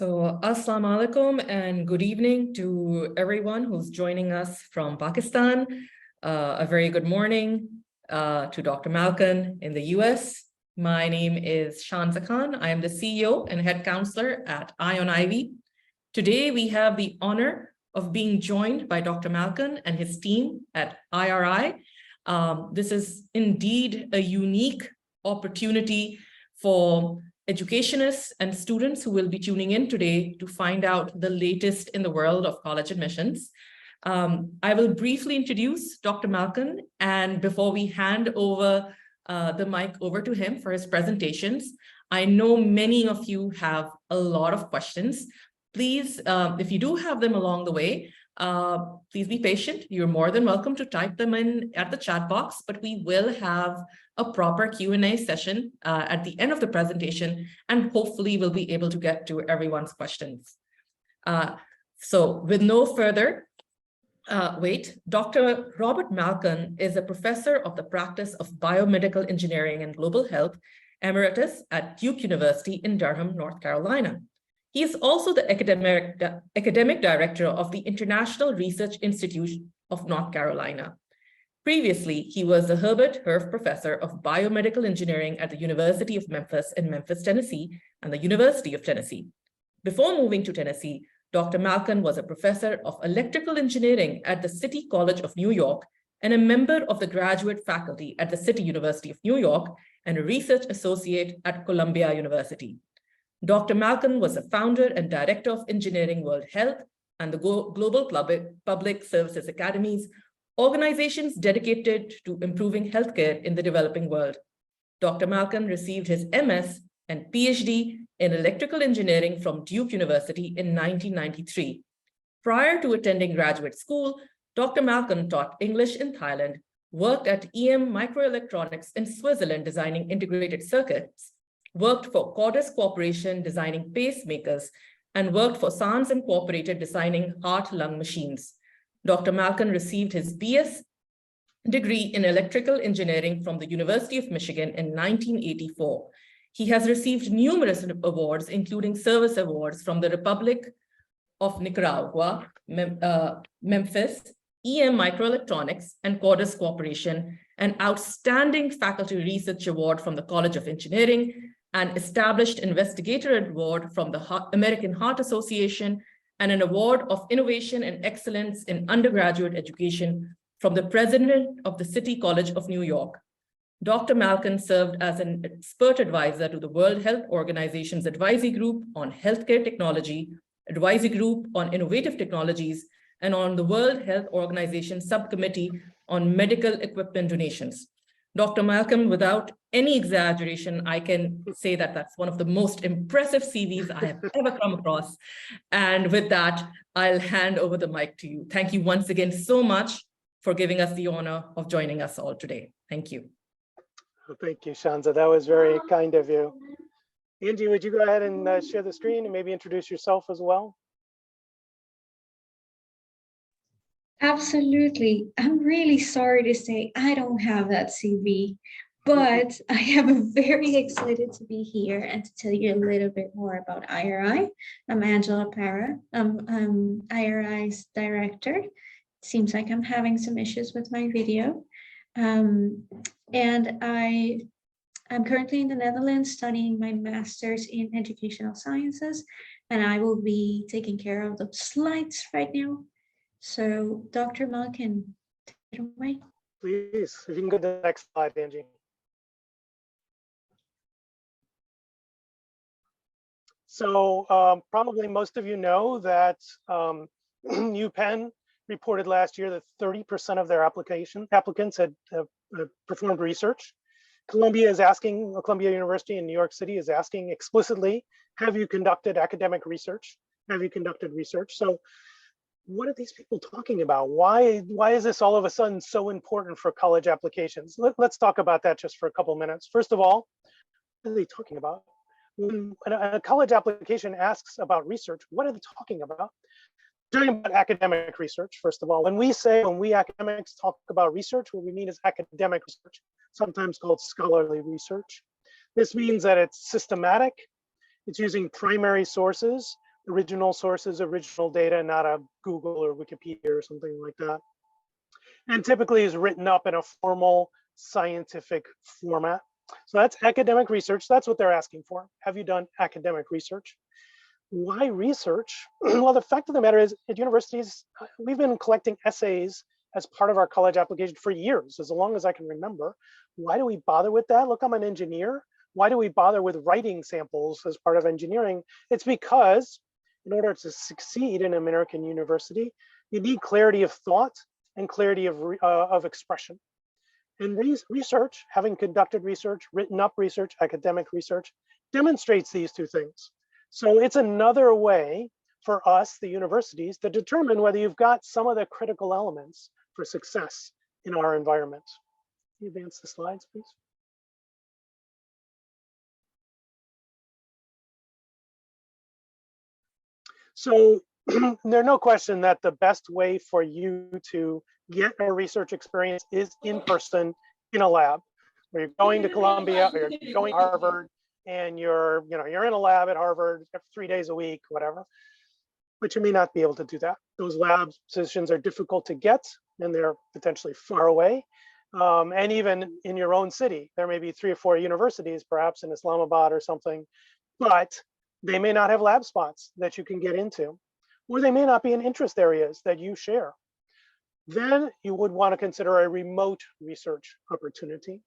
Assalamu alaikum and good evening to everyone who's joining us from Pakistan. A very good morning to Dr. Malkin in the US. My name is Shanza Khan. I am the CEO and head counselor at IRI-NC. Today, we have the honor of being joined by Dr. Malkin and his team at IRI. This is indeed a unique opportunity for educationists and students who will be tuning in today to find out the latest in the world of college admissions. I will briefly introduce Dr. Malkin, and before we hand over the mic over to him for his presentations, I know many of you have a lot of questions. Please, if you do have them along the way, please be patient. You're more than welcome to type them in at the chat box, but we will have a proper Q&A session at the end of the presentation, and hopefully we'll be able to get to everyone's questions. So with no further wait, Dr. Robert Malkin is a professor of the practice of biomedical engineering and global health, Emeritus at Duke University in Durham, North Carolina. He is also the academic director of the International Research Institute of North Carolina. Previously, he was the Herbert Herf Professor of Biomedical Engineering at the University of Memphis in Memphis, Tennessee, and the University of Tennessee. Before moving to Tennessee, Dr. Malkin was a professor of electrical engineering at the City College of New York and a member of the graduate faculty at the City University of New York and a research associate at Columbia University. Dr. Malkin was the founder and director of Engineering World Health and the Global Public Services Academies, organizations dedicated to improving healthcare in the developing world. Dr. Malkin received his MS and PhD in electrical engineering from Duke University in 1993. Prior to attending graduate school, Dr. Malkin taught English in Thailand, worked at EM Microelectronics in Switzerland designing integrated circuits, worked for Cordis Corporation designing pacemakers, and worked for SANS Incorporated designing heart-lung machines. Dr. Malkin received his BS degree in electrical engineering from the University of Michigan in 1984. He has received numerous awards, including service awards from the Republic of Nicaragua, Memphis, EM Microelectronics, and Cordis Corporation, an outstanding faculty research award from the College of Engineering, an established investigator award from the American Heart Association, and an award of innovation and excellence in undergraduate education from the president of the City College of New York. Dr. Malkin served as an expert advisor to the World Health Organization's Advisory Group on Healthcare Technology, Advisory Group on Innovative Technologies, and on the World Health Organization Subcommittee on Medical Equipment Donations. Dr. Malkin, without any exaggeration, I can say that that's one of the most impressive CVs I have ever come across. And with that, I'll hand over the mic to you. Thank you once again so much for giving us the honor of joining us all today. Thank you. Well, thank you, Shanza. That was very kind of you. Angie, would you go ahead and share the screen and maybe introduce yourself as well? Absolutely. I'm really sorry to say I don't have that CV, but I am very excited to be here and to tell you a little bit more about IRI. I'm Angela Parra. I'm IRI's director. It seems like I'm having some issues with my video. And I'm currently in the Netherlands studying my master's in educational sciences, and I will be taking care of the slides right now. So, Dr. Malkin, take it away. Please, if you can go to the next slide, Angie. So, probably most of you know that UPenn reported last year that 30% of their applicants had performed research. Columbia University in New York City is asking explicitly, have you conducted academic research? Have you conducted research? So, what are these people talking about? Why is this all of a sudden so important for college applications? Let's talk about that just for a couple of minutes. First of all, what are they talking about? When a college application asks about research, what are they talking about? They're talking about academic research, first of all. When we academics talk about research, what we mean is academic research, sometimes called scholarly research. This means that it's systematic, it's using primary sources, original sources, original data, not a Google or Wikipedia or something like that. And typically is written up in a formal scientific format. So that's academic research. That's what they're asking for. Have you done academic research? Why research? Well, the fact of the matter is at universities, we've been collecting essays as part of our college application for years, as long as I can remember. Why do we bother with that? Look, I'm an engineer. Why do we bother with writing samples as part of engineering? It's because in order to succeed in American university, you need clarity of thought and clarity of expression. And research, having conducted research, written up research, academic research, demonstrates these two things. So it's another way for us, the universities, to determine whether you've got some of the critical elements for success in our environment. Can you advance the slides, please? So there's no question that the best way for you to get a research experience is in person in a lab, where you're going to Columbia or you're going to Harvard and you're in a lab at Harvard 3 days a week, whatever. But you may not be able to do that. Those lab positions are difficult to get and they're potentially far away. And even in your own city, there may be 3 or 4 universities, perhaps in Islamabad or something, but they may not have lab spots that you can get into, or they may not be in interest areas that you share. Then you would want to consider a remote research opportunity.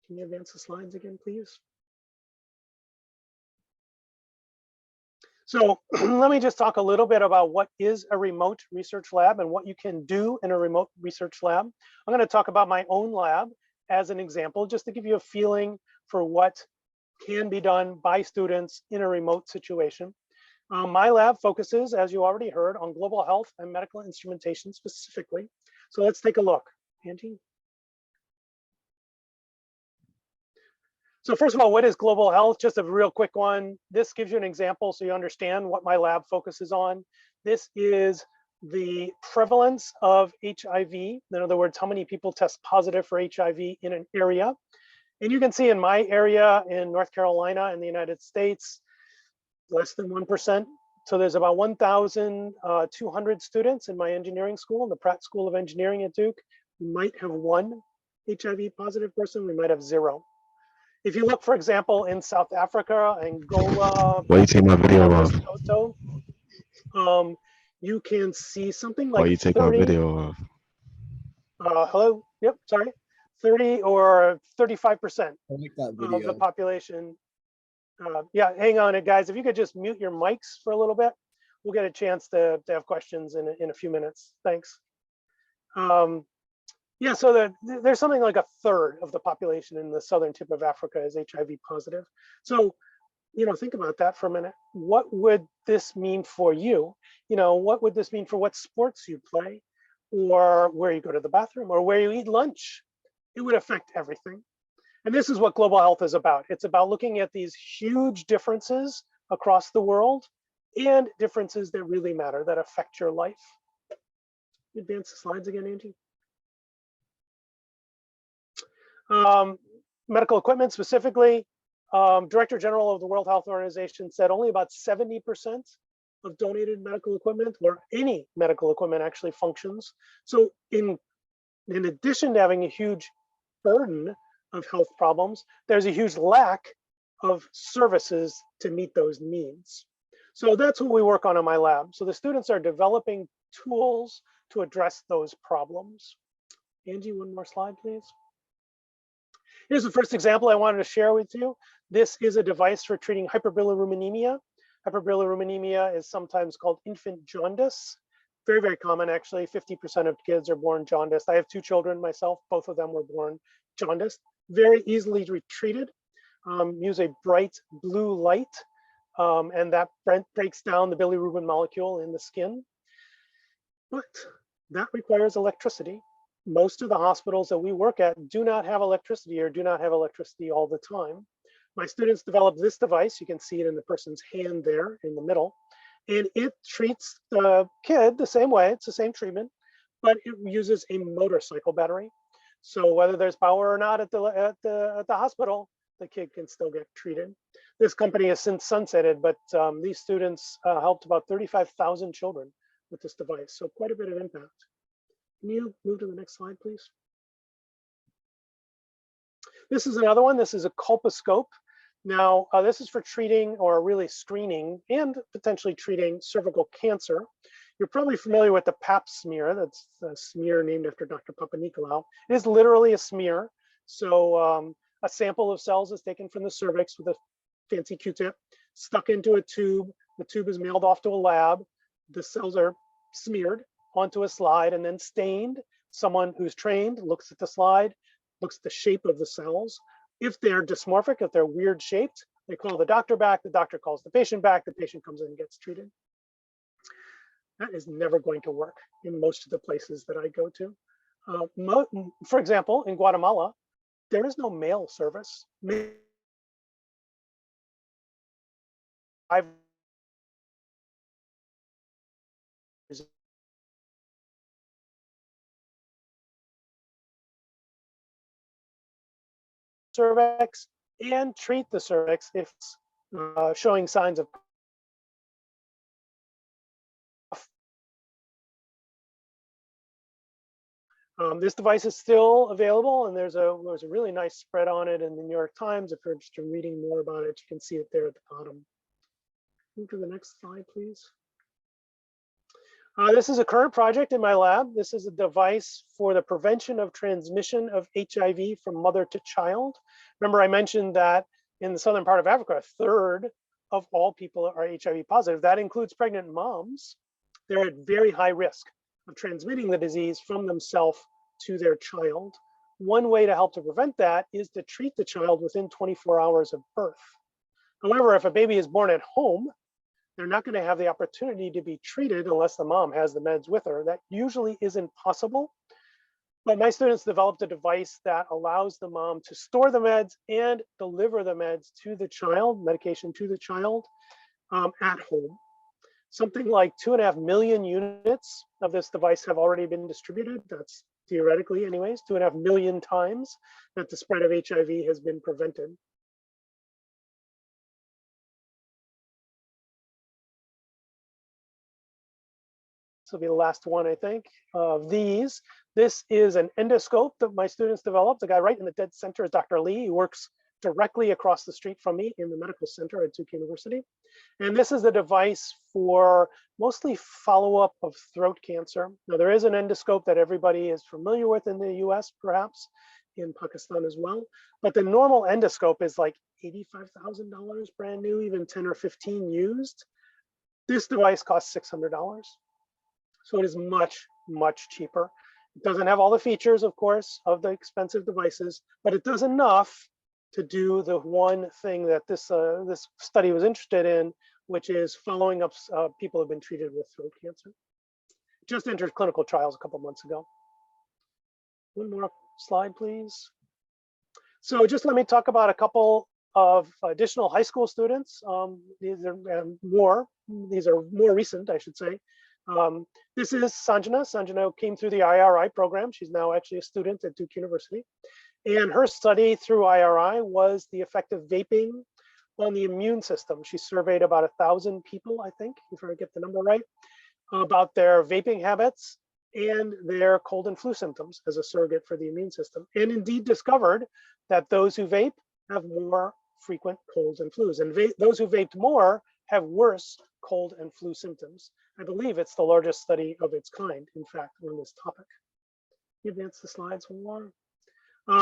Can you advance the slides again, please? So let me just talk a little bit about what is a remote research lab and what you can do in a remote research lab. I'm going to talk about my own lab as an example, just to give you a feeling for what can be done by students in a remote situation. My lab focuses, as you already heard, on global health and medical instrumentation specifically. So let's take a look. Angie? So first of all, what is global health? Just a real quick one. This gives you an example so you understand what my lab focuses on. This is the prevalence of HIV. In other words, how many people test positive for HIV in an area. And you can see in my area in North Carolina in the United States, less than 1%. So there's about 1,200 students in my engineering school, in the Pratt School of Engineering at Duke. We might have 1 HIV positive person, we might have 0. If you look, for example, in South Africa, Angola, Why you take my video off? Lesotho, you can see something like Why you take my video off? Hello, yep, sorry. 30 or 35% I like that of video. the population. Yeah, hang on it, guys. If you could just mute your mics for a little bit, we'll get a chance to have questions in a few minutes. Thanks. Yeah, so there's something like 1/3 of the population in the southern tip of Africa is HIV positive. So, think about that for a minute. What would this mean for you? What would this mean for what sports you play, or where you go to the bathroom, or where you eat lunch? It would affect everything. And this is what global health is about. It's about looking at these huge differences across the world and differences that really matter, that affect your life. Advance the slides again, Angie. Medical equipment specifically, Director General of the World Health Organization said only about 70% of donated medical equipment or any medical equipment actually functions. So in addition to having a huge burden of health problems, there's a huge lack of services to meet those needs. So that's what we work on in my lab. So the students are developing tools to address those problems. Angie, one more slide, please. Here's the first example I wanted to share with you. This is a device for treating hyperbilirubinemia. Hyperbilirubinemia is sometimes called infant jaundice. Very, very common, actually. 50% of kids are born jaundiced. I have 2 children myself. Both of them were born jaundiced. Very easily treated. Use a bright blue light, and that breaks down the bilirubin molecule in the skin. But that requires electricity. Most of the hospitals that we work at do not have electricity or do not have electricity all the time. My students developed this device. You can see it in the person's hand there in the middle. And it treats the kid the same way. It's the same treatment, but it uses a motorcycle battery. So whether there's power or not at the hospital, the kid can still get treated. This company has since sunsetted, but these students helped about 35,000 children with this device. So quite a bit of impact. Can you move to the next slide, please? This is another one. This is a colposcope. Now, this is for treating or really screening and potentially treating cervical cancer. You're probably familiar with the Pap smear. That's a smear named after Dr. Papanikolaou. It is literally a smear. So a sample of cells is taken from the cervix with a fancy Q-tip, stuck into a tube. The tube is mailed off to a lab. The cells are smeared onto a slide and then stained. Someone who's trained looks at the slide, looks at the shape of the cells. If they're dysmorphic, if they're weird shaped, they call the doctor back, the doctor calls the patient back, the patient comes in and gets treated. That is never going to work in most of the places that I go to. For example, in Guatemala, there is no mail service. Cervix and treat the cervix if it's showing signs of this device is still available, and there's a really nice spread on it in the New York Times. If you're interested in reading more about it, you can see it there at the bottom. Move to the next slide, please. This is a current project in my lab. This is a device for the prevention of transmission of HIV from mother to child. Remember, I mentioned that in the southern part of Africa, a third of all people are HIV positive. That includes pregnant moms. They're at very high risk of transmitting the disease from themselves to their child. One way to help to prevent that is to treat the child within 24 hours of birth. However, if a baby is born at home, they're not going to have the opportunity to be treated unless the mom has the meds with her. That usually isn't possible. But my students developed a device that allows the mom to store the meds and deliver the meds to the child, medication to the child at home. Something like 2.5 million units of this device have already been distributed. That's theoretically anyways, 2.5 million times that the spread of HIV has been prevented. This will be the last one, I think, of these. This is an endoscope that my students developed. The guy right in the dead center is Dr. Lee. He works directly across the street from me in the medical center at Duke University. And this is a device for mostly follow-up of throat cancer. Now, there is an endoscope that everybody is familiar with in the US, perhaps, in Pakistan as well. But the normal endoscope is like $85,000 brand new, even 10 or 15 used. This device costs $600. So it is much, much cheaper. It doesn't have all the features, of course, of the expensive devices, but it does enough to do the one thing that this study was interested in, which is following up people who have been treated with throat cancer. Just entered clinical trials a couple months ago. One more slide, please. So just let me talk about a couple of additional high school students. These are more recent, I should say. This is Sanjana. Sanjana came through the IRI program. She's now actually a student at Duke University. And her study through IRI was the effect of vaping on the immune system. She surveyed about 1,000 people, I think, if I get the number right, about their vaping habits and their cold and flu symptoms as a surrogate for the immune system. And indeed discovered that those who vape have more frequent colds and flus. And those who vaped more have worse cold and flu symptoms. I believe it's the largest study of its kind, in fact, on this topic. Can you advance the slides one more?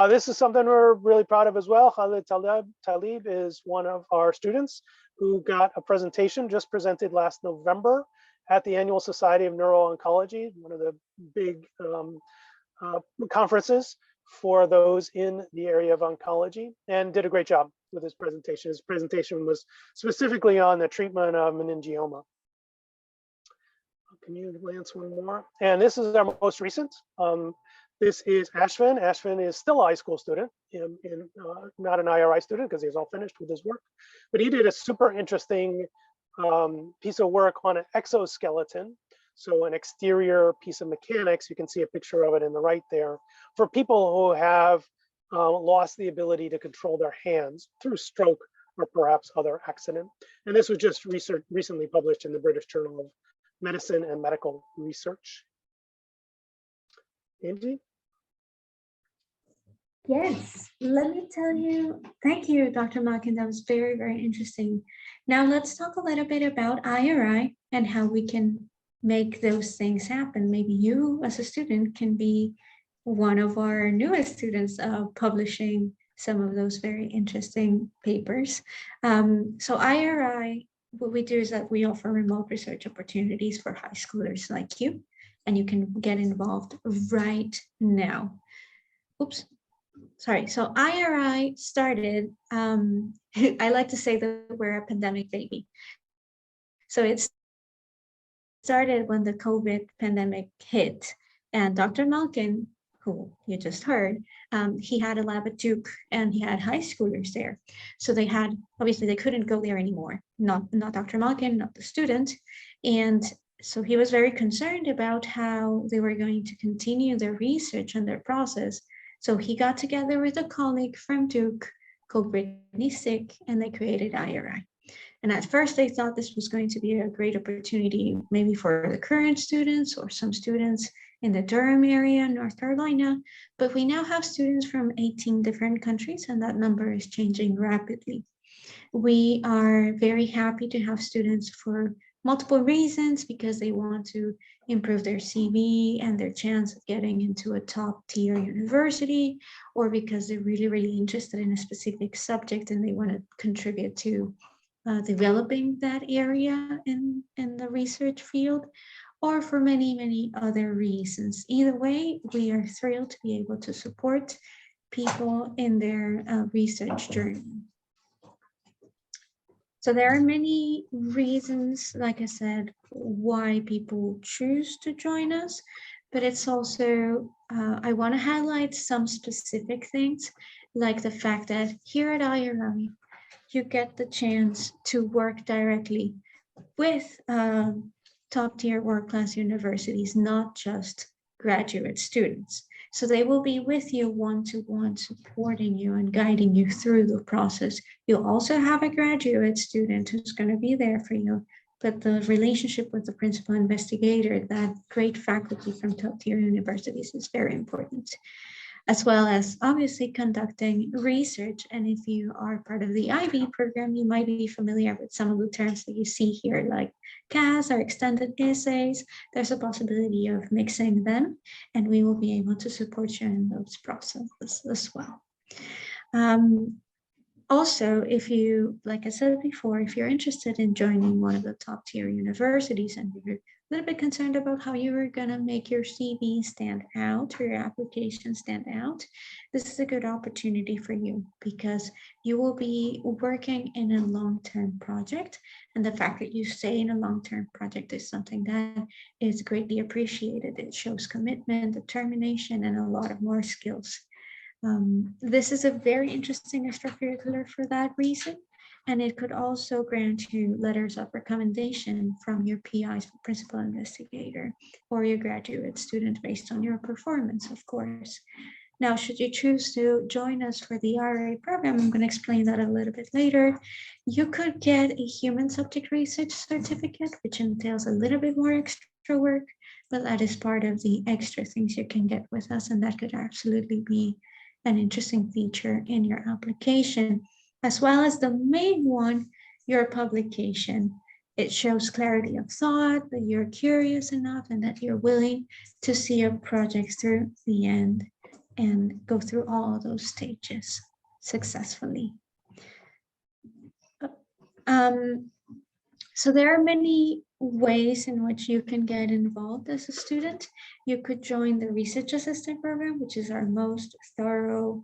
This is something we're really proud of as well. Khalid Talib is one of our students who got a presentation just presented last November at the Annual Society of Neuro-Oncology, one of the big conferences for those in the area of oncology, and did a great job with his presentation. His presentation was specifically on the treatment of meningioma. Can you advance one more? And this is our most recent. This is Ashvin. Ashvin is still a high school student, not an IRI student because he's all finished with his work, but he did a super interesting piece of work on an exoskeleton. So an exterior piece of mechanics, you can see a picture of it in the right there, for people who have lost the ability to control their hands through stroke or perhaps other accident. And this was just research recently published in the British Journal of Medicine and Medical Research. Angie? Yes, let me tell you, thank you, Dr. Malkin. That was very, very interesting. Now let's talk a little bit about IRI and how we can make those things happen. Maybe you as a student can be one of our newest students publishing some of those very interesting papers. So IRI, what we do is that we offer remote research opportunities for high schoolers like you, and you can get involved right now. Oops. Sorry, so IRI started, I like to say that we're a pandemic baby. So it started when the COVID pandemic hit, and Dr. Malkin, who you just heard, he had a lab at Duke and he had high schoolers there. So they had, obviously they couldn't go there anymore, not Dr. Malkin, not the student. And so he was very concerned about how they were going to continue their research and their process. So he got together with a colleague from Duke called Brittany Sick, and they created IRI. And at first they thought this was going to be a great opportunity, maybe for the current students or some students in the Durham area, North Carolina, but we now have students from 18 different countries, and that number is changing rapidly. We are very happy to have students for multiple reasons, because they want to improve their CV and their chance of getting into a top tier university, or because they're really, really interested in a specific subject and they want to contribute to developing that area in the research field, or for many, many other reasons. Either way, we are thrilled to be able to support people in their research journey. So there are many reasons, like I said, why people choose to join us, but it's also, I want to highlight some specific things, like the fact that here at IRI, you get the chance to work directly with top tier world-class universities, not just graduate students. So they will be with you one-to-one, supporting you and guiding you through the process. You'll also have a graduate student who's going to be there for you, but the relationship with the principal investigator, that great faculty from top tier universities, is very important, as well as obviously conducting research. And if you are part of the IB program, you might be familiar with some of the terms that you see here, like CAS or extended essays. There's a possibility of mixing them, and we will be able to support you in those processes as well. Also, if you, like I said before, if you're interested in joining one of the top tier universities and you're a little bit concerned about how you are going to make your CV stand out or your application stand out, this is a good opportunity for you, because you will be working in a long-term project. And the fact that you stay in a long-term project is something that is greatly appreciated. It shows commitment, determination, and a lot of more skills. This is a very interesting extracurricular for that reason, and it could also grant you letters of recommendation from your PIs, principal investigator, or your graduate student based on your performance, of course. Now, should you choose to join us for the IRI program, I'm going to explain that a little bit later. You could get a human subject research certificate, which entails a little bit more extra work, but that is part of the extra things you can get with us, and that could absolutely be an interesting feature in your application, as well as the main one, your publication. It shows clarity of thought, that you're curious enough and that you're willing to see your project through the end and go through all of those stages successfully. So there are many ways in which you can get involved as a student. You could join the Research Assistant Program, which is our most thorough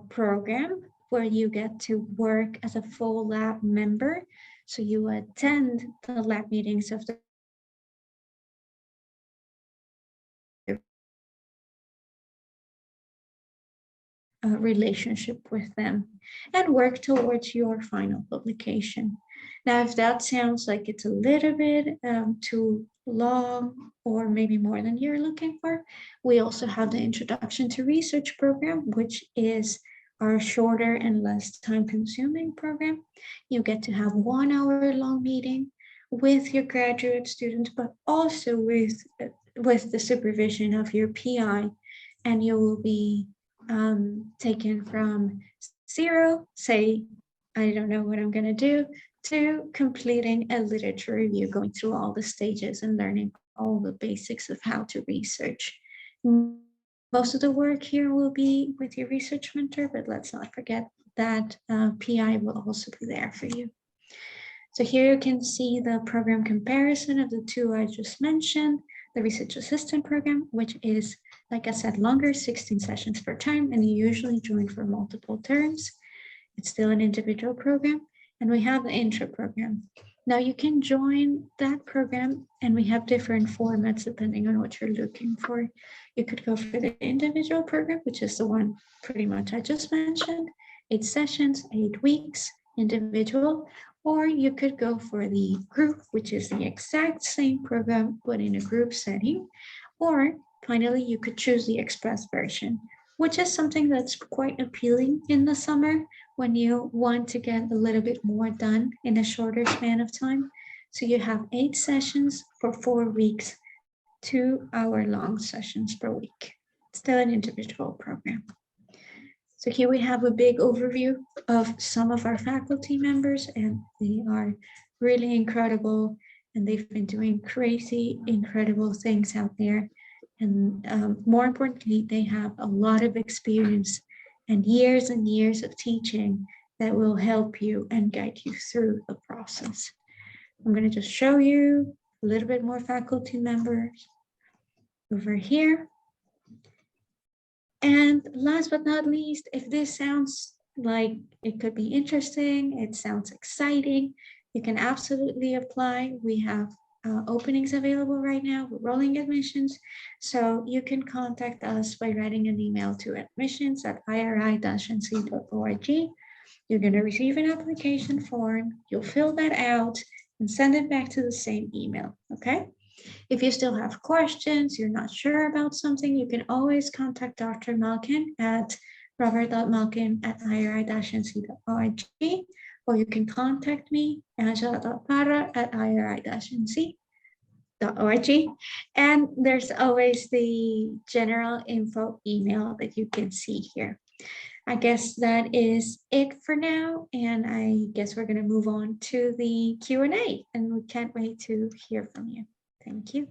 program, where you get to work as a full lab member. So you attend the lab meetings of the relationship with them and work towards your final publication. Now, if that sounds like it's a little bit too long, or maybe more than you're looking for, we also have the Introduction to Research program, which is are a shorter and less time-consuming program. You get to have 1 hour-long meeting with your graduate students, but also with the supervision of your PI, and you will be taken from zero, say, I don't know what I'm going to do, to completing a literature review, going through all the stages and learning all the basics of how to research. Most of the work here will be with your research mentor, but let's not forget that PI will also be there for you. So here you can see the program comparison of the two I just mentioned, the research assistant program, which is, like I said, longer, 16 sessions per term, and you usually join for multiple terms. It's still an individual program. And we have the intro program. Now you can join that program, and we have different formats depending on what you're looking for. You could go for the individual program, which is the one pretty much I just mentioned, 8 sessions, 8 weeks, individual, or you could go for the group, which is the exact same program, but in a group setting. Or finally, you could choose the express version, which is something that's quite appealing in the summer when you want to get a little bit more done in a shorter span of time. So you have 8 sessions for 4 weeks, 2 hour-long sessions per week. Still an individual program. So here we have a big overview of some of our faculty members, and they are really incredible, and they've been doing crazy, incredible things out there. And more importantly, they have a lot of experience and years of teaching that will help you and guide you through the process. I'm going to just show you a little bit more faculty members over here. And last but not least, if this sounds like it could be interesting, it sounds exciting, you can absolutely apply. We have openings available right now, rolling admissions. So you can contact us by writing an email to admissions@iri-nc.org. You're going to receive an application form. You'll fill that out and send it back to the same email, okay? If you still have questions, you're not sure about something, you can always contact Dr. Malkin at robert.malkin@iri-nc.org, or you can contact me, angela.parra@iri-nc.org. And there's always the general info email that you can see here. I guess that is it for now, and I guess we're going to move on to the Q&A, and we can't wait to hear from you. Thank you.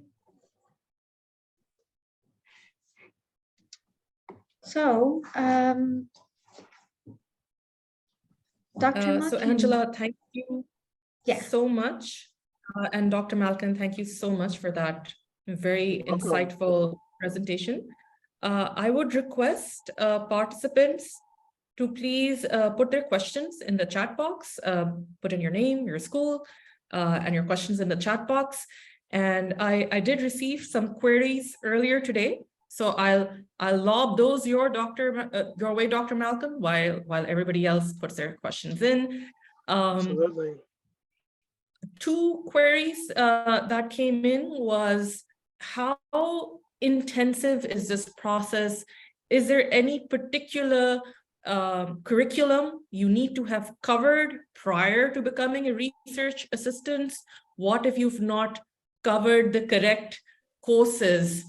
So, Dr. Malkin. So Angela, thank you Yeah. so much. And Dr. Malkin, thank you so much for that very insightful presentation. I would request participants to please put their questions in the chat box, put in your name, your school, and your questions in the chat box. And I did receive some queries earlier today, so I'll lob those your way, Dr. Malcolm, while everybody else puts their questions in. Absolutely. 2 queries that came in was, how intensive is this process? Is there any particular curriculum you need to have covered prior to becoming a research assistant? What if you've not covered the correct courses?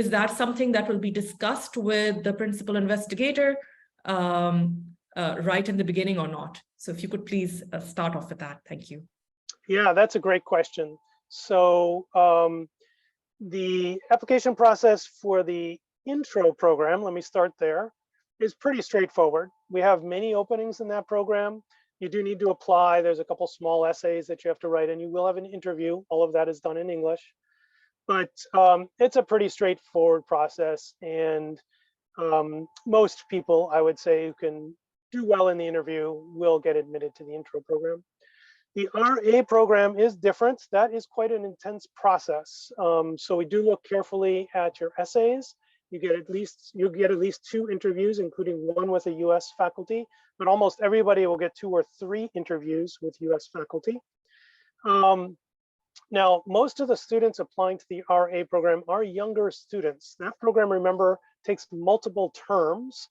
Is that something that will be discussed with the principal investigator right in the beginning or not? So if you could please start off with that. Thank you. Yeah, that's a great question. So the application process for the intro program, let me start there, is pretty straightforward. We have many openings in that program. You do need to apply. There's a couple small essays that you have to write, and you will have an interview. All of that is done in English. But it's a pretty straightforward process, and most people, I would say, who can do well in the interview will get admitted to the intro program. The RA program is different. That is quite an intense process. So we do look carefully at your essays. You get at least 2 interviews, including one with a US faculty, but almost everybody will get 2 or 3 interviews with US faculty. Now, most of the students applying to the RA program are younger students. That program, remember, takes multiple terms.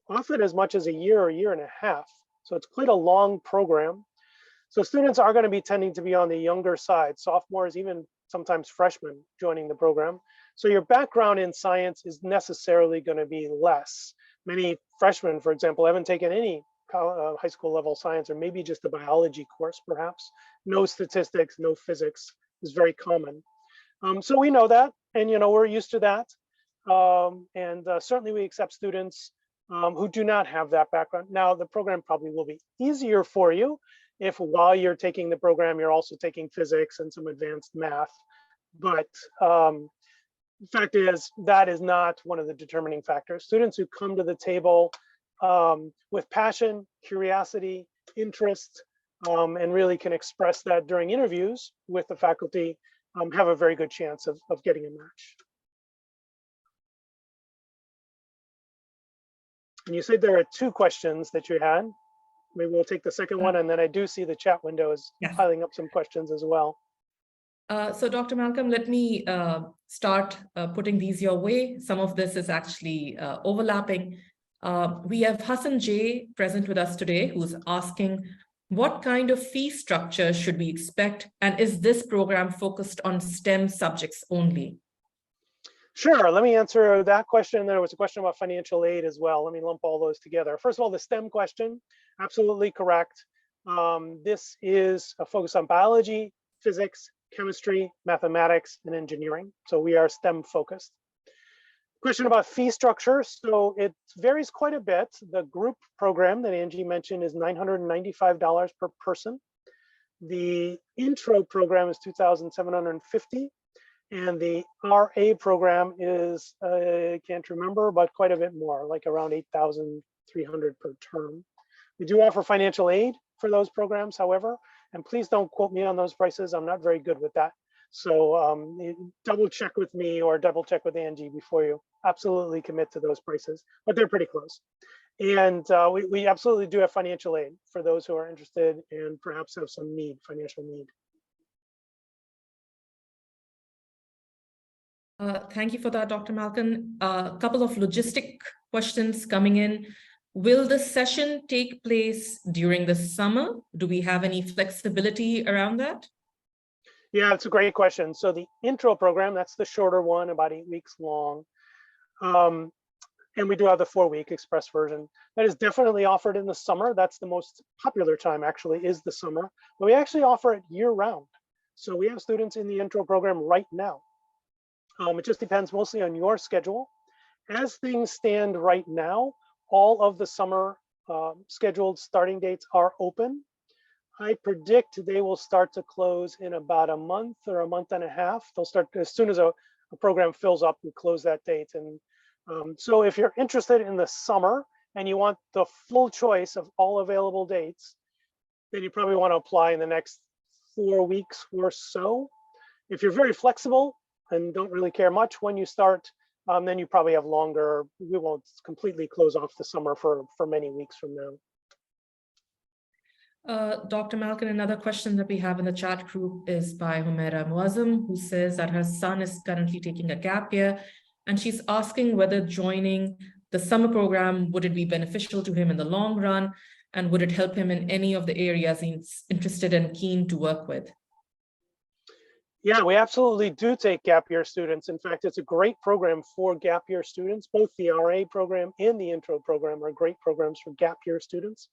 often as much as a year and a half. So it's quite a long program. So students are going to be tending to be on the younger side, sophomores, even sometimes freshmen joining the program. So your background in science is necessarily going to be less. Many freshmen, for example, haven't taken any high school level science, or maybe just a biology course, perhaps. No statistics, no physics is very common. So we know that, and we're used to that. Certainly we accept students who do not have that background. Now, the program probably will be easier for you if while you're taking the program, you're also taking physics and some advanced math. But the fact is, that is not one of the determining factors. Students who come to the table with passion, curiosity, interest, and really can express that during interviews with the faculty have a very good chance of getting a match. And you said there are 2 questions that you had. Maybe we'll take the second one, and then I do see the chat window is piling up some questions as well. So Dr. Malcolm, let me start putting these your way. Some of this is actually overlapping. We have Hassan J present with us today, who's asking, what kind of fee structure should we expect? And is this program focused on STEM subjects only? Sure, let me answer that question. There was a question about financial aid as well. Let me lump all those together. First of all, the STEM question, absolutely correct. This is a focus on biology, physics, chemistry, mathematics, and engineering. So we are STEM focused. Question about fee structure. So it varies quite a bit. The group program that Angie mentioned is $995 per person. The intro program is $2,750. And the RA program is, I can't remember, but quite a bit more, like around $8,300 per term. We do offer financial aid for those programs, however, and please don't quote me on those prices. I'm not very good with that. So double check with me or double check with Angie before you absolutely commit to those prices, but they're pretty close. And we absolutely do have financial aid for those who are interested and perhaps have some need, financial need. Thank you for that, Dr. Malkin. A couple of logistic questions coming in. Will the session take place during the summer? Do we have any flexibility around that? Yeah, it's a great question. So the intro program, that's the shorter one, about 8 weeks long. And we do have the 4-week express version. That is definitely offered in the summer. That's the most popular time, actually, is the summer. But we actually offer it year round. So we have students in the intro program right now. It just depends mostly on your schedule. As things stand right now, all of the summer scheduled starting dates are open. I predict they will start to close in about a month or a month and a half. They'll start as soon as a program fills up, we close that date. And so if you're interested in the summer and you want the full choice of all available dates, then you probably want to apply in the next 4 weeks or so. If you're very flexible and don't really care much when you start, then you probably have longer. We won't completely close off the summer for many weeks from now. Dr. Malkin, another question that we have in the chat group is by Humaira Muazzam, who says that her son is currently taking a gap year, and she's asking whether joining the summer program, would it be beneficial to him in the long run, and would it help him in any of the areas he's interested and keen to work with? Yeah, we absolutely do take gap year students. In fact, it's a great program for gap year students. Both the RA program and the intro program are great programs for gap year students.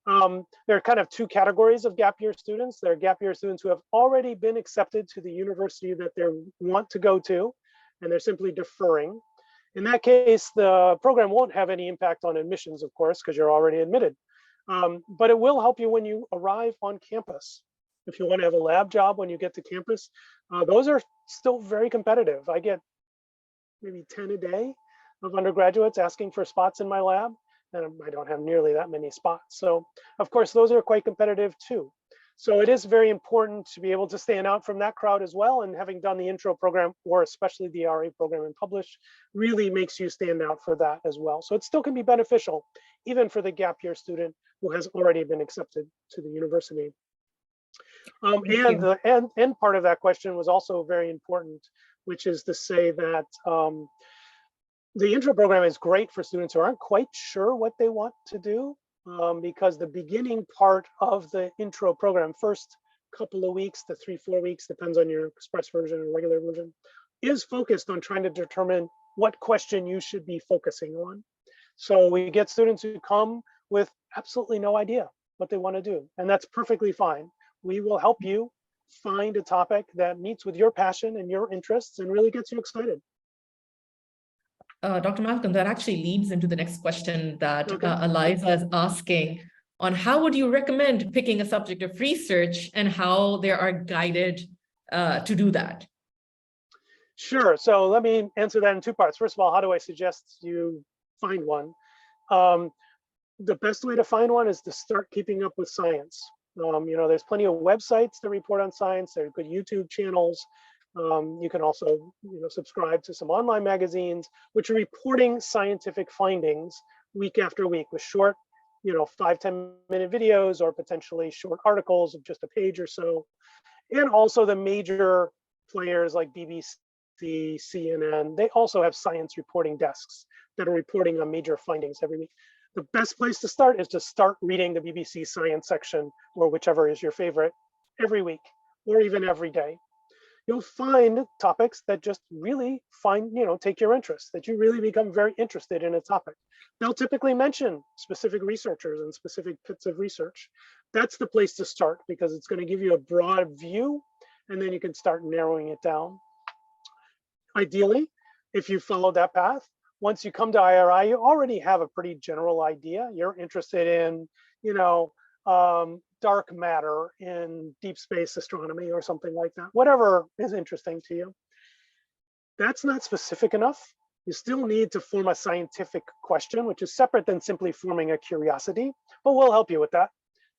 There are kind of 2 categories of gap year students. There are gap year students who have already been accepted to the university that they want to go to, and they're simply deferring. In that case, the program won't have any impact on admissions, of course, because you're already admitted. But it will help you when you arrive on campus. If you want to have a lab job when you get to campus, those are still very competitive. I get maybe 10 a day of undergraduates asking for spots in my lab, and I don't have nearly that many spots. So of course, those are quite competitive too. So it is very important to be able to stand out from that crowd as well. And having done the intro program, or especially the RA program and published, really makes you stand out for that as well. So it still can be beneficial, even for the gap year student who has already been accepted to the university. And the end part of that question was also very important, which is to say that The intro program is great for students who aren't quite sure what they want to do, because the beginning part of the intro program, first couple of weeks to 3-4 weeks, depends on your express version or regular version, is focused on trying to determine what question you should be focusing on. So we get students who come with absolutely no idea what they want to do, and that's perfectly fine. We will help you find a topic that meets with your passion and your interests and really gets you excited. Dr. Malkin, that actually leads into the next question that Okay. Eliza is asking on how would you recommend picking a subject of research and how they are guided to do that? Sure. So let me answer that in two parts. First of all, how do I suggest you find one? The best way to find one is to start keeping up with science. There's plenty of websites that report on science. There are good YouTube channels. You can also, subscribe to some online magazines, which are reporting scientific findings week after week with short, 5-10 minute videos or potentially short articles of just a page or so. And also the major players like BBC, CNN, they also have science reporting desks that are reporting on major findings every week. The best place to start is to start reading the BBC science section, or whichever is your favorite, every week or even every day. You'll find topics that just really take your interest, that you really become very interested in a topic. They'll typically mention specific researchers and specific bits of research. That's the place to start because it's going to give you a broad view, and then you can start narrowing it down. Ideally, if you follow that path, once you come to IRI, you already have a pretty general idea. You're interested in, dark matter in deep space astronomy or something like that, whatever is interesting to you. That's not specific enough. You still need to form a scientific question, which is separate than simply forming a curiosity, but we'll help you with that.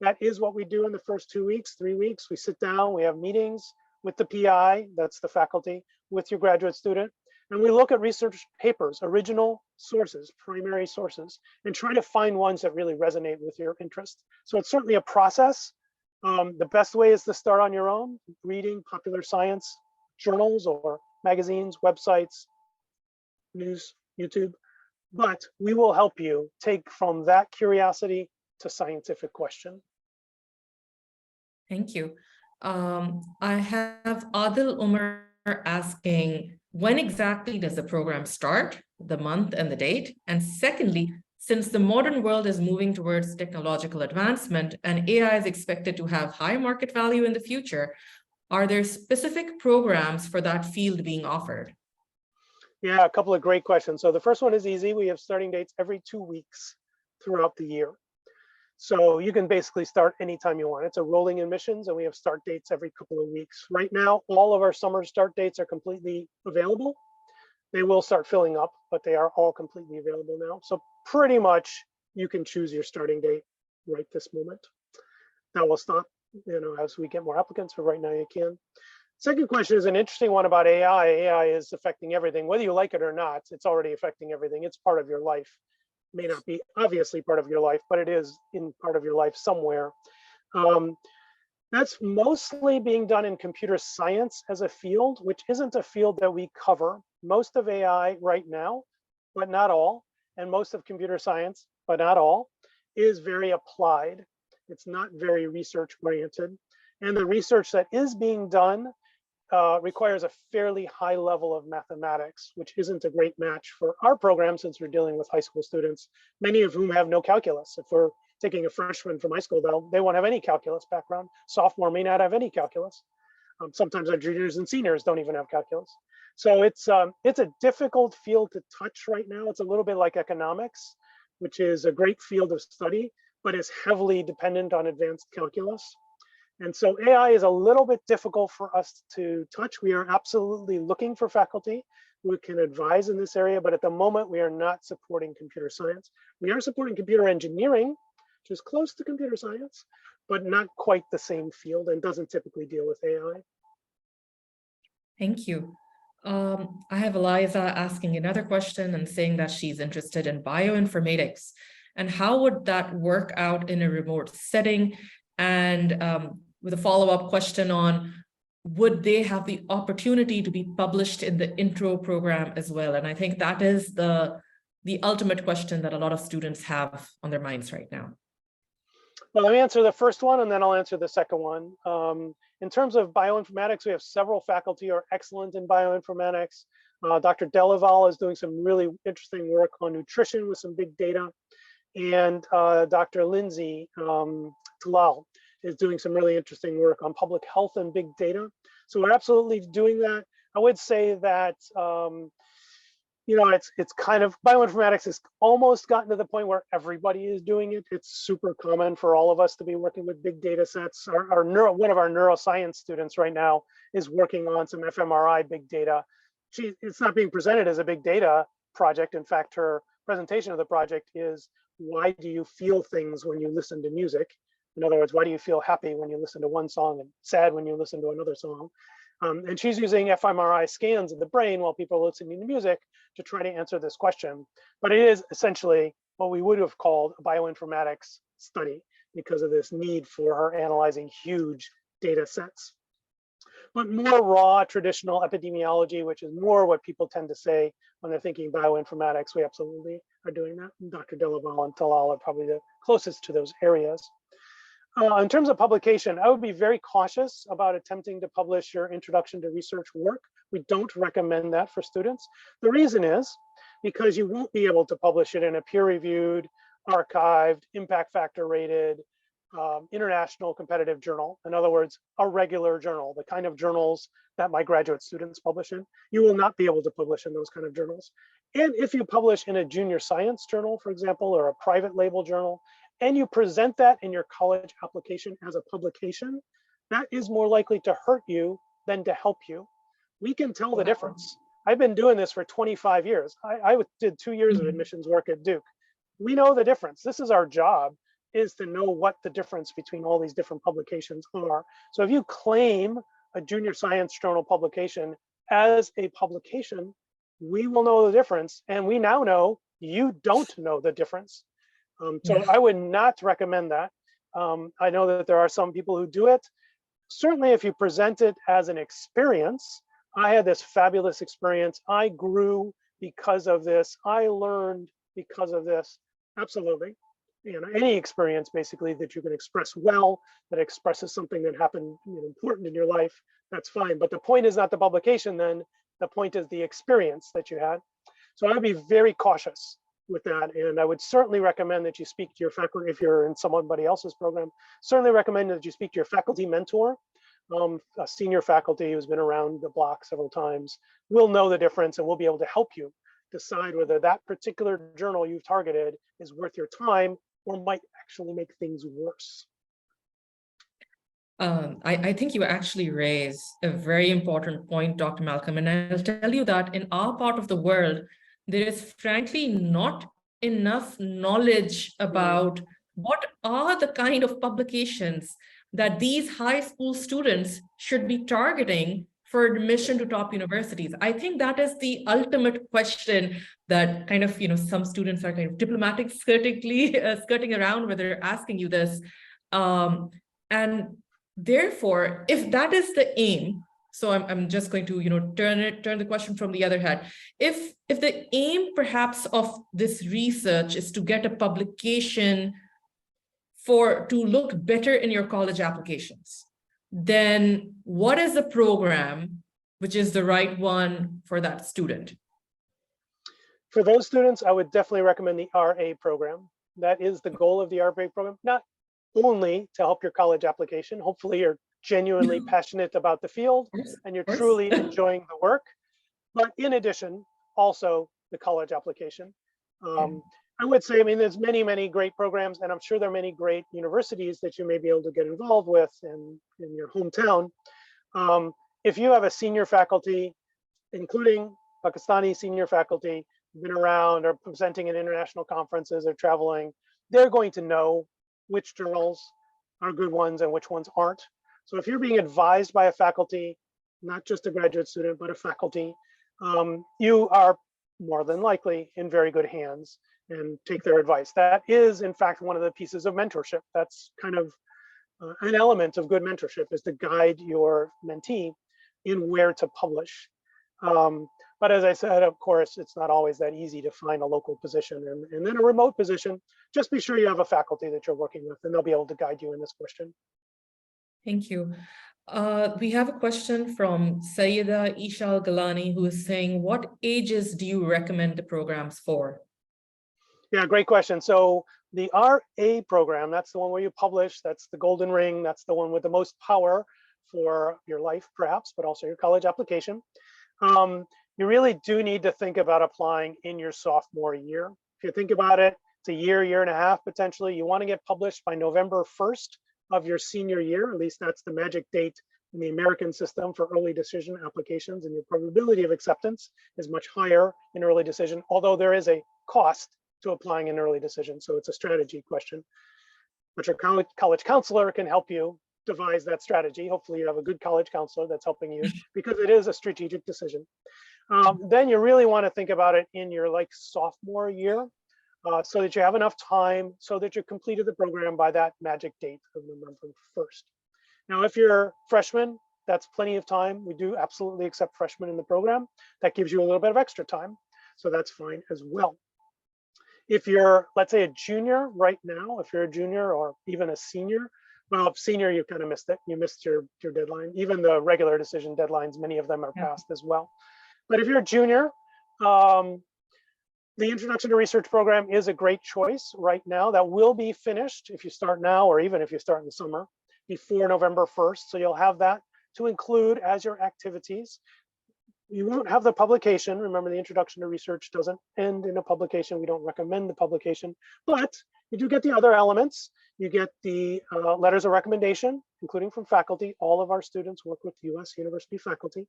That is what we do in the first 2 weeks, 3 weeks. We sit down, we have meetings with the PI, that's the faculty, with your graduate student, and we look at research papers, original sources, primary sources, and try to find ones that really resonate with your interest. So it's certainly a process. The best way is to start on your own, reading popular science journals or magazines, websites, news, YouTube, but we will help you take from that curiosity to scientific question. Thank you. I have Adil Umar asking, when exactly does the program start, the month and the date? And secondly, since the modern world is moving towards technological advancement and AI is expected to have high market value in the future, are there specific programs for that field being offered? Yeah, a couple of great questions. So the first one is easy. We have starting dates every 2 weeks throughout the year. So you can basically start anytime you want. It's a rolling admissions and we have start dates every couple of weeks. Right now, all of our summer start dates are completely available. They will start filling up, but they are all completely available now. So pretty much you can choose your starting date right this moment. That will stop, as we get more applicants, but right now you can. Second question is an interesting one about AI. AI is affecting everything, whether you like it or not. It's already affecting everything. It's part of your life. May not be obviously part of your life, but it is in part of your life somewhere. That's mostly being done in computer science as a field, which isn't a field that we cover. Most of AI right now, but not all, and most of computer science, but not all, is very applied. It's not very research oriented. And the research that is being done requires a fairly high level of mathematics, which isn't a great match for our program since we're dealing with high school students, many of whom have no calculus. If we're taking a freshman from high school, they won't have any calculus background. Sophomore may not have any calculus. Sometimes our juniors and seniors don't even have calculus. So it's a difficult field to touch right now. It's a little bit like economics, which is a great field of study, but is heavily dependent on advanced calculus. And so AI is a little bit difficult for us to touch. We are absolutely looking for faculty who can advise in this area, but at the moment we are not supporting computer science. We are supporting computer engineering, which is close to computer science, but not quite the same field and doesn't typically deal with AI. Thank you. I have Eliza asking another question and saying that she's interested in bioinformatics. And how would that work out in a remote setting? And with a follow-up question on would they have the opportunity to be published in the intro program as well? And I think that is the ultimate question that a lot of students have on their minds right now. Well, let me answer the first one and then I'll answer the second one. In terms of bioinformatics, we have several faculty who are excellent in bioinformatics. Dr. Delaval is doing some really interesting work on nutrition with some big data. And Dr. Lindsay Talal is doing some really interesting work on public health and big data. So we're absolutely doing that. I would say that, you know, it's kind of, bioinformatics has almost gotten to the point where everybody is doing it. It's super common for all of us to be working with big data sets. One of our neuroscience students right now is working on some fMRI big data. It's not being presented as a big data project. In fact, her presentation of the project is, why do you feel things when you listen to music? In other words, why do you feel happy when you listen to one song and sad when you listen to another song? And she's using fMRI scans of the brain while people are listening to music to try to answer this question. But it is essentially what we would have called a bioinformatics study because of this need for her analyzing huge data sets. But more raw traditional epidemiology, which is more what people tend to say when they're thinking bioinformatics, we absolutely are doing that. And Dr. Delaval and Talal are probably the closest to those areas. In terms of publication, I would be very cautious about attempting to publish your introduction to research work. We don't recommend that for students. The reason is because you won't be able to publish it in a peer-reviewed, archived, impact factor rated, international competitive journal. In other words, a regular journal, the kind of journals that my graduate students publish in. You will not be able to publish in those kind of journals. And if you publish in a junior science journal, for example, or a private label journal, and you present that in your college application as a publication, that is more likely to hurt you than to help you. We can tell the difference. I've been doing this for 25 years. I did 2 years of admissions work at Duke. We know the difference. This is our job, is to know what the difference between all these different publications are. So if you claim a junior science journal publication as a publication, we will know the difference. And we now know you don't know the difference. So I would not recommend that. I know that there are some people who do it. Certainly if you present it as an experience, I had this fabulous experience. I grew because of this. I learned because of this. Absolutely. You know, any experience basically that you can express well, that expresses something that happened, you know, important in your life, that's fine. But the point is not the publication then, the point is the experience that you had. So I would be very cautious with that. And I would certainly recommend that you speak to your faculty, if you're in somebody else's program, certainly recommend that you speak to your faculty mentor. A senior faculty who's been around the block several times will know the difference and will be able to help you decide whether that particular journal you've targeted is worth your time or might actually make things worse. I think you actually raise a very important point, Dr. Malcolm, and I'll tell you that in our part of the world, there is frankly not enough knowledge about what are the kind of publications that these high school students should be targeting for admission to top universities. I think that is the ultimate question that kind of, you know, some students are kind of diplomatic skirting around where they're asking you this. And therefore, if that is the aim, so I'm just going to, you know, turn the question from the other hand. If the aim perhaps of this research is to get a publication to look better in your college applications, then what is the program which is the right one for that student? For those students, I would definitely recommend the RA program. That is the goal of the RA program, not only to help your college application. Hopefully you're genuinely passionate about the field and you're truly enjoying the work, but in addition, also the college application. I would say, I mean, there's many great programs, and I'm sure there are many great universities that you may be able to get involved with in your hometown. If you have a senior faculty, including Pakistani senior faculty, been around or presenting at international conferences or traveling, they're going to know which journals are good ones and which ones aren't. So if you're being advised by a faculty, not just a graduate student, but a faculty, you are more than likely in very good hands and take their advice. That is, in fact, one of the pieces of mentorship. That's kind of an element of good mentorship is to guide your mentee in where to publish. But as I said, of course, it's not always that easy to find a local position, and then a remote position. Just be sure you have a faculty that you're working with, and they'll be able to guide you in this question. Thank you. We have a question from Sayyida Ishal Galani, who is saying, what ages do you recommend the programs for? Yeah, great question. So the RA program, that's the one where you publish, that's the golden ring, that's the one with the most power for your life, perhaps, but also your college application. You really do need to think about applying in your sophomore year. If you think about it, it's a year, year and a half, potentially. You want to get published by November 1st of your senior year. At least that's the magic date in the American system for early decision applications, and your probability of acceptance is much higher in early decision, although there is a cost to applying in early decision. So it's a strategy question, but your college counselor can help you devise that strategy. Hopefully you have a good college counselor that's helping you, because it is a strategic decision. Then you really want to think about it in your sophomore year, so that you have enough time so that you completed the program by that magic date of November 1st. Now, if you're freshman, that's plenty of time. We do absolutely accept freshmen in the program. That gives you a little bit of extra time, so that's fine as well. If you're, let's say, a junior right now, if you're a junior or even a senior, well, senior, you kind of missed it. You missed your deadline. Even the regular decision deadlines, many of them are passed as well. But if you're a junior, the Introduction to Research program is a great choice right now. That will be finished if you start now, or even if you start in the summer, before November 1st. So you'll have that to include as your activities. You won't have the publication. Remember, the Introduction to Research doesn't end in a publication. We don't recommend the publication, but you do get the other elements. You get the letters of recommendation, including from faculty. All of our students work with US university faculty.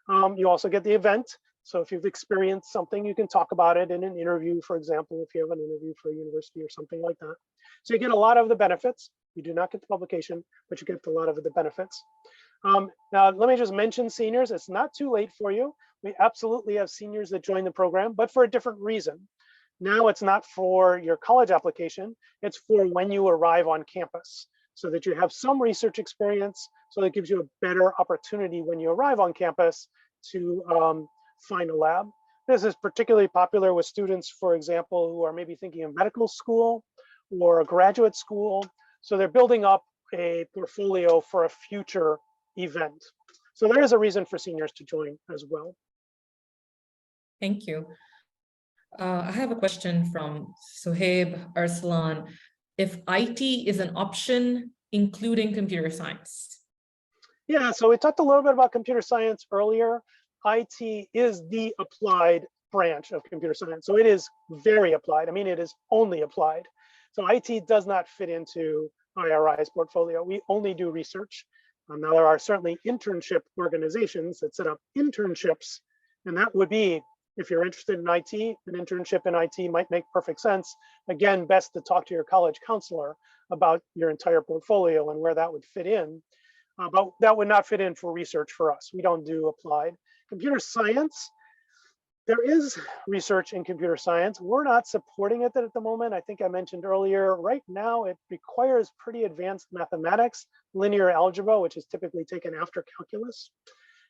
You also get the event. So if you've experienced something, you can talk about it in an interview, for example, if you have an interview for a university or something like that. So you get a lot of the benefits. You do not get the publication, but you get a lot of the benefits. Now, let me just mention seniors. It's not too late for you. We absolutely have seniors that join the program, but for a different reason. Now it's not for your college application. It's for when you arrive on campus, so that you have some research experience, so that gives you a better opportunity when you arrive on campus to find a lab. This is particularly popular with students, for example, who are maybe thinking of medical school or a graduate school. So they're building up a portfolio for a future event. So there is a reason for seniors to join as well. Thank you. I have a question from Sohaib Arsalan. If IT is an option, including computer science? Yeah, so we talked a little bit about computer science earlier. IT is the applied branch of computer science. So it is very applied. I mean, it is only applied. So IT does not fit into IRI's portfolio. We only do research. Now, there are certainly internship organizations that set up internships, and that would be, if you're interested in IT, an internship in IT might make perfect sense. Again, best to talk to your college counselor about your entire portfolio and where that would fit in. But that would not fit in for research for us. We don't do applied. Computer science, there is research in computer science. We're not supporting it at the moment. I think I mentioned earlier, right now it requires pretty advanced mathematics, linear algebra, which is typically taken after calculus.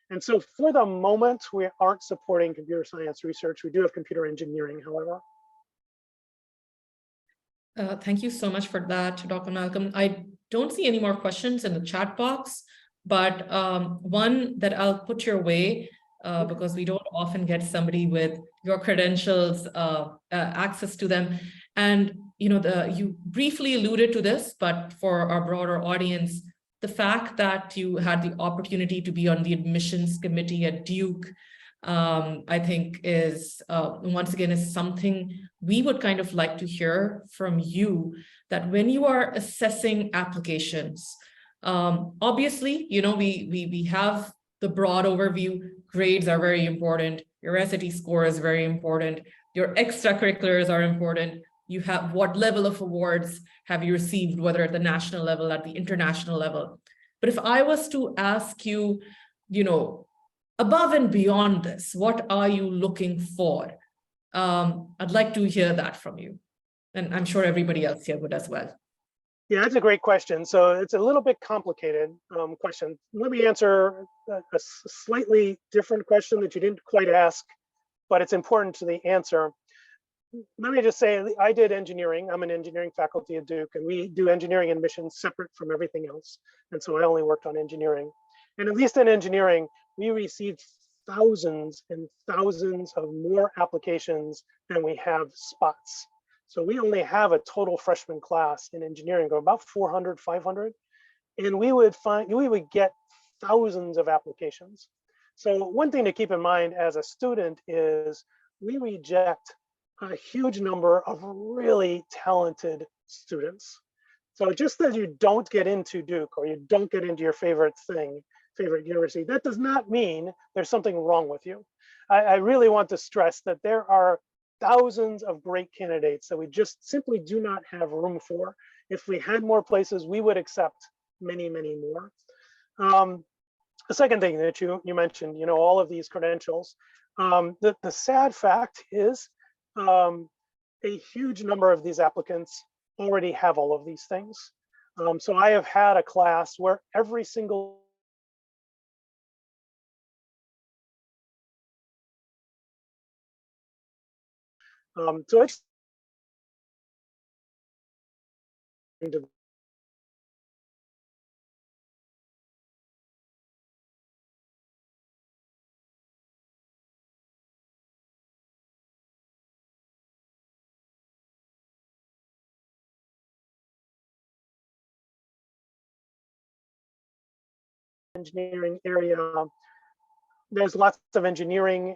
And so for the moment, we aren't supporting computer science research. We do have computer engineering, however. Thank you so much for that, Dr. Malcolm. I don't see any more questions in the chat box, but one that I'll put your way, because we don't often get somebody with your credentials, access to them. And you briefly alluded to this, but for our broader audience, the fact that you had the opportunity to be on the admissions committee at Duke, I think is, once again, is something we would kind of like to hear from you, that when you are assessing applications, obviously, we have the broad overview. Grades are very important. Your SAT score is very important. Your extracurriculars are important. You have what level of awards have you received, whether at the national level, at the international level. But if I was to ask you, above and beyond this, what are you looking for? I'd like to hear that from you. And I'm sure everybody else here would as well. Yeah, that's a great question. So it's a little bit complicated question. Let me answer a slightly different question that you didn't quite ask, but it's important to the answer. Let me just say, I did engineering. I'm an engineering faculty at Duke, and we do engineering admissions separate from everything else. And so I only worked on engineering. And at least in engineering, we received thousands and thousands of more applications than we have spots. So we only have a total freshman class in engineering of about 400, 500. And we would get thousands of applications. So one thing to keep in mind as a student is we reject a huge number of really talented students. So just as you don't get into Duke or you don't get into your favorite university, that does not mean there's something wrong with you. I really want to stress that there are thousands of great candidates that we just simply do not have room for. If we had more places, we would accept many, many more. The second thing that you mentioned, all of these credentials. The sad fact is a huge number of these applicants already have all of these things. So I have had a class where every single so it's engineering area. There's lots of engineering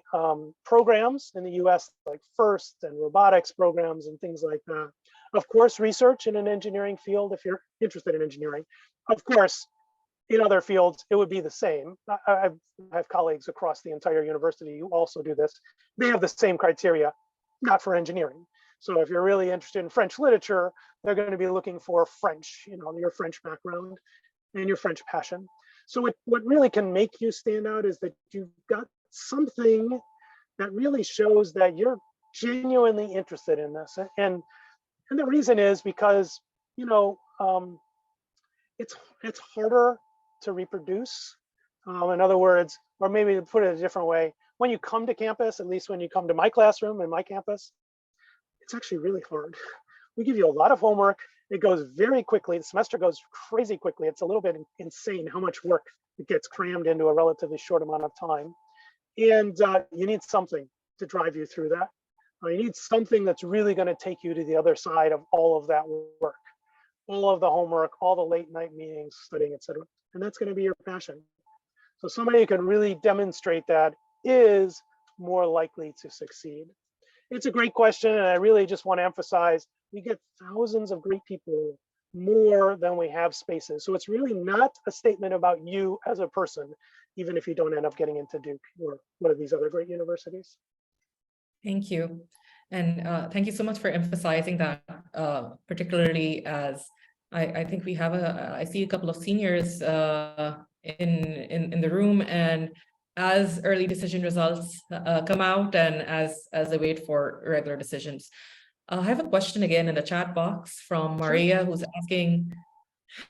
programs in the US, like FIRST and robotics programs and things like that. Of course, research in an engineering field, if you're interested in engineering. Of course, in other fields, it would be the same. I have colleagues across the entire university who also do this. They have the same criteria, not for engineering. So if you're really interested in French literature, they're going to be looking for French, your French background and your French passion. So what really can make you stand out is that you've got something that really shows that you're genuinely interested in this. And the reason is because, it's harder to reproduce. In other words, or maybe to put it a different way, when you come to campus, at least when you come to my classroom and my campus, it's actually really hard. We give you a lot of homework. It goes very quickly. The semester goes crazy quickly. It's a little bit insane how much work it gets crammed into a relatively short amount of time. And you need something to drive you through that. You need something that's really going to take you to the other side of all of that work, all of the homework, all the late night meetings, studying, etc. And that's going to be your passion. So somebody who can really demonstrate that is more likely to succeed. It's a great question, and I really just want to emphasize, we get thousands of great people more than we have spaces. So it's really not a statement about you as a person, even if you don't end up getting into Duke or one of these other great universities. Thank you. And thank you so much for emphasizing that, particularly as I think we have I see a couple of seniors in the room, and as early decision results come out and as they wait for regular decisions. I have a question again in the chat box from Maria, who's asking,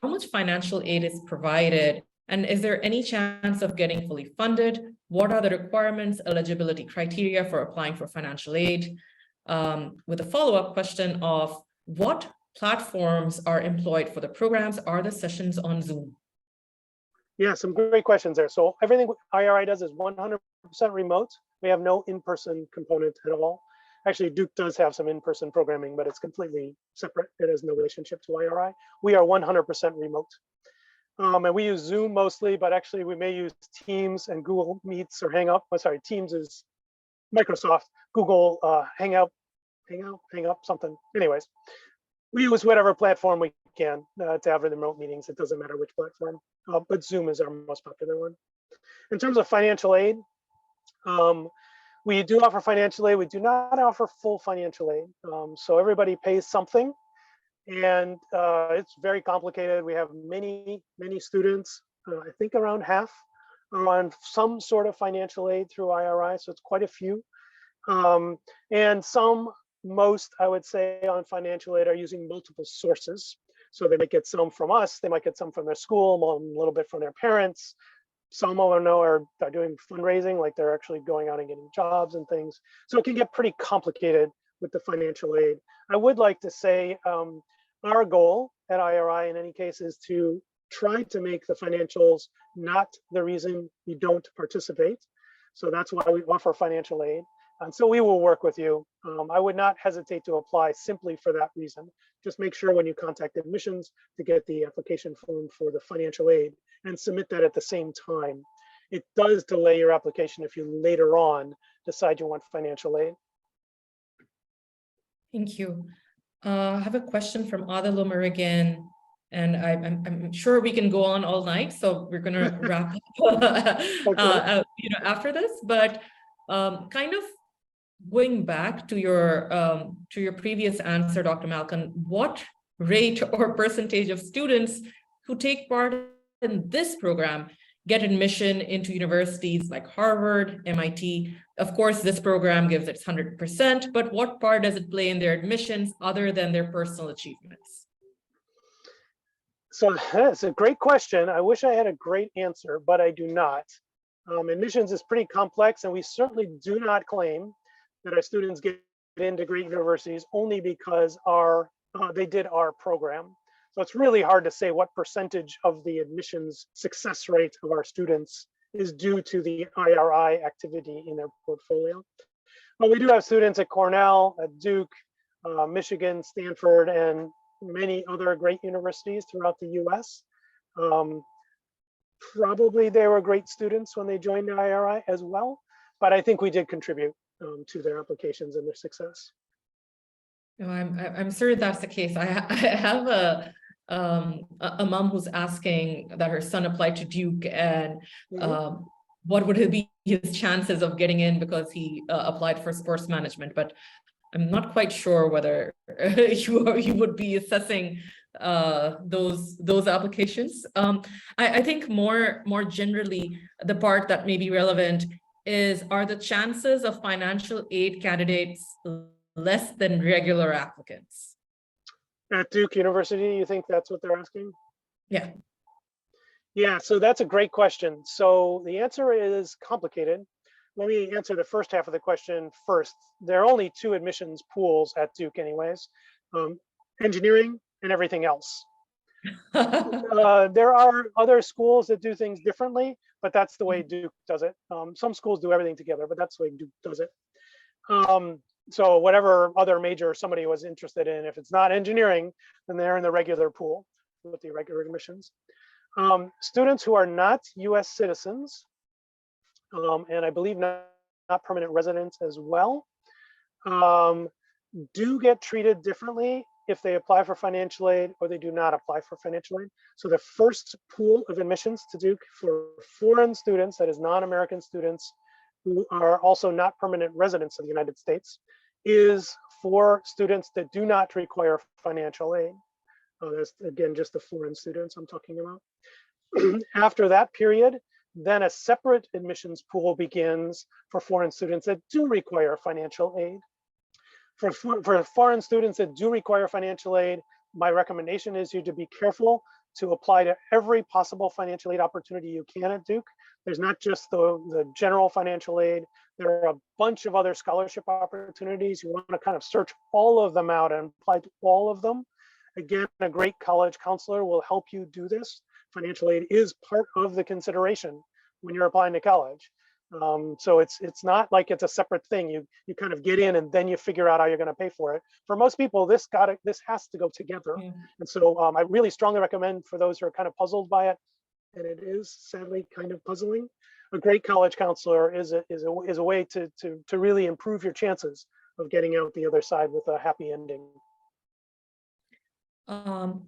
how much financial aid is provided? And is there any chance of getting fully funded? What are the requirements, eligibility criteria for applying for financial aid? With a follow-up question of what platforms are employed for the programs? Are the sessions on Zoom? Yeah, some great questions there. So everything IRI does is 100% remote. We have no in-person component at all. Actually, Duke does have some in-person programming, but it's completely separate. It has no relationship to IRI. We are 100% remote. And we use Zoom mostly, but actually we may use Teams and Google Meets or Hangout. Oh, sorry, Teams is Microsoft, Google Hangout, something. Anyways, we use whatever platform we can to have the remote meetings. It doesn't matter which platform, but Zoom is our most popular one. In terms of financial aid, we do offer financial aid. We do not offer full financial aid. So everybody pays something, and it's very complicated. We have many students, I think around half are on some sort of financial aid through IRI, so it's quite a few. And most, I would say, on financial aid are using multiple sources. So they might get some from us, they might get some from their school, a little bit from their parents. Some of them are doing fundraising, like they're actually going out and getting jobs and things. So it can get pretty complicated with the financial aid. I would like to say our goal at IRI in any case is to try to make the financials not the reason you don't participate. So that's why we offer financial aid. And so we will work with you. I would not hesitate to apply simply for that reason. Just make sure when you contact admissions to get the application form for the financial aid and submit that at the same time. It does delay your application if you later on decide you want financial aid. Thank you. I have a question from Ada Lumer again, and I'm sure we can go on all night, so we're going to wrap up Okay. after this. But kind of going back to your previous answer, Dr. Malkin, what rate or percentage of students who take part in this program get admission into universities like Harvard, MIT? Of course, this program gives its 100%, but what part does it play in their admissions other than their personal achievements? So that's a great question. I wish I had a great answer, but I do not. Admissions is pretty complex, and we certainly do not claim that our students get into great universities only because they did our program. So it's really hard to say what percentage of the admissions success rate of our students is due to the IRI activity in their portfolio. But we do have students at Cornell, at Duke, Michigan, Stanford, and many other great universities throughout the US. Probably they were great students when they joined the IRI as well, but I think we did contribute to their applications and their success. No, I'm sure that's the case. I have a mom who's asking that her son applied to Duke, and what would be his chances of getting in because he applied for sports management. But I'm not quite sure whether you would be assessing those applications. I think more generally, the part that may be relevant is, are the chances of financial aid candidates less than regular applicants? At Duke University, you think that's what they're asking? Yeah. Yeah, so that's a great question. So the answer is complicated. Let me answer the first half of the question first. There are only two admissions pools at Duke anyways, engineering and everything else. There are other schools that do things differently, but that's the way Duke does it. Some schools do everything together, but that's the way Duke does it. So whatever other major somebody was interested in, if it's not engineering, then they're in the regular pool with the regular admissions. Students who are not US citizens, and I believe not permanent residents as well, do get treated differently if they apply for financial aid or they do not apply for financial aid. So the first pool of admissions to Duke for foreign students, that is non-American students who are also not permanent residents of the United States, is for students that do not require financial aid. That's again just the foreign students I'm talking about. After that period, then a separate admissions pool begins for foreign students that do require financial aid. For foreign students that do require financial aid, my recommendation is you to be careful to apply to every possible financial aid opportunity you can at Duke. There's not just the general financial aid. There are a bunch of other scholarship opportunities. You want to kind of search all of them out and apply to all of them. Again, a great college counselor will help you do this. Financial aid is part of the consideration when you're applying to college. So it's not like it's a separate thing. You kind of get in and then you figure out how you're going to pay for it. For most people, this has to go together. Yeah. And so I really strongly recommend for those who are kind of puzzled by it, and it is sadly kind of puzzling, a great college counselor is a way to really improve your chances of getting out the other side with a happy ending.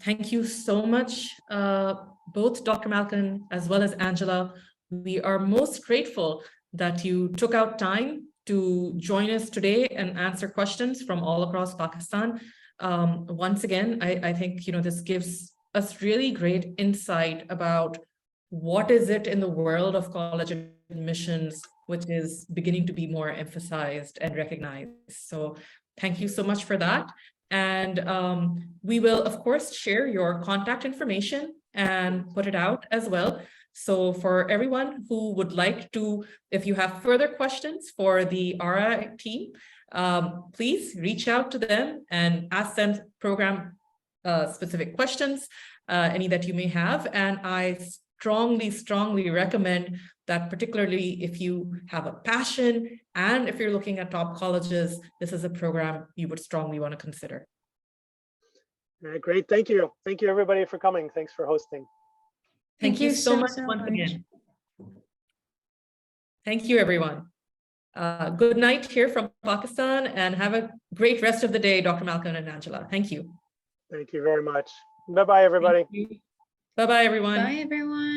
Thank you so much, both Dr. Malkin as well as Angela. We are most grateful that you took out time to join us today and answer questions from all across Pakistan. Once again, I think this gives us really great insight about what is it in the world of college admissions which is beginning to be more emphasized and recognized. So thank you so much for that. And we will, of course, share your contact information and put it out as well. So for everyone who would like to, if you have further questions for the RI team, please reach out to them and ask them program specific questions, any that you may have. And I strongly recommend that, particularly if you have a passion and if you're looking at top colleges, this is a program you would strongly want to consider. Great, thank you. Thank you everybody for coming. Thanks for hosting. Thank you so much once again. Thank you, everyone. Good night here from Pakistan, and have a great rest of the day, Dr. Malkin and Angela. Thank you. Thank you very much. Bye-bye, everybody. Bye-bye, everyone. Bye, everyone.